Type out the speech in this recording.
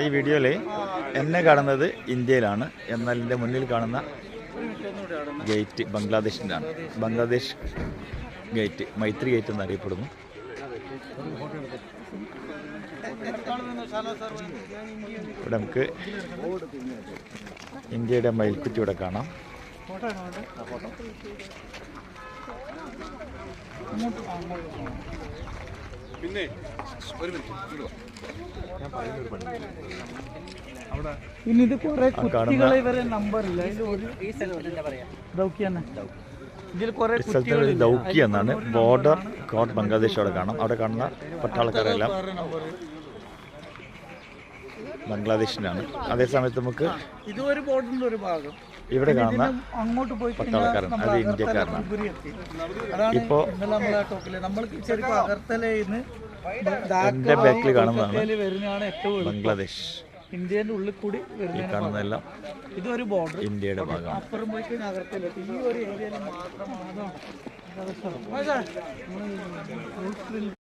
ഈ വീഡിയോയിൽ എന്നെ കാണുന്നത് ഇന്ത്യയിലാണ്. എന്നാൽ എൻ്റെ മുന്നിൽ കാണുന്ന ഗേറ്റ് ബംഗ്ലാദേശിൻ്റെ ആണ്. ബംഗ്ലാദേശ് ഗേറ്റ്, മൈത്രി ഗേറ്റ് എന്നറിയപ്പെടുന്നു. ഇവിടെ നമുക്ക് ഇന്ത്യയുടെ മയിൽക്കുറ്റി ഇവിടെ കാണാം. പിന്നെ ഇത് കുറെ കുട്ടികളെ ഇവരെ നമ്പറില്ല. ദൗക്കി എന്നാണ് ബോർഡർ കോട്ട് ബംഗ്ലാദേശ് അവിടെ കാണാം. അവിടെ കാണുന്ന പട്ടാളക്കാരെല്ലാം ബംഗ്ലാദേശിനാണ്. അതേസമയത്ത് നമുക്ക് ഇതൊരു ബോർഡറിന്റെ ഒരു ഭാഗം ഇവിടെ കാണുന്ന അങ്ങോട്ട് പോയി പട്ടാളക്കാരൻ അത് ഇന്ത്യക്കാരനാണ്. ഇപ്പോൾ എൻ്റെ ബാക്കിൽ കാണുന്നതാണ് ബംഗ്ലാദേശ്. ഇന്ത്യന്റെ ഉള്ളിൽ കൂടി ഈ കാണുന്നതെല്ലാം ഇതൊരു ബോർഡർ ഇന്ത്യയുടെ ഭാഗമാണ്. അപ്പുറം പോയി കഴിഞ്ഞാൽ അകരത്തിലെത്തി. ഈ ഒരു ഏരിയയിൽ മാത്രമാണ്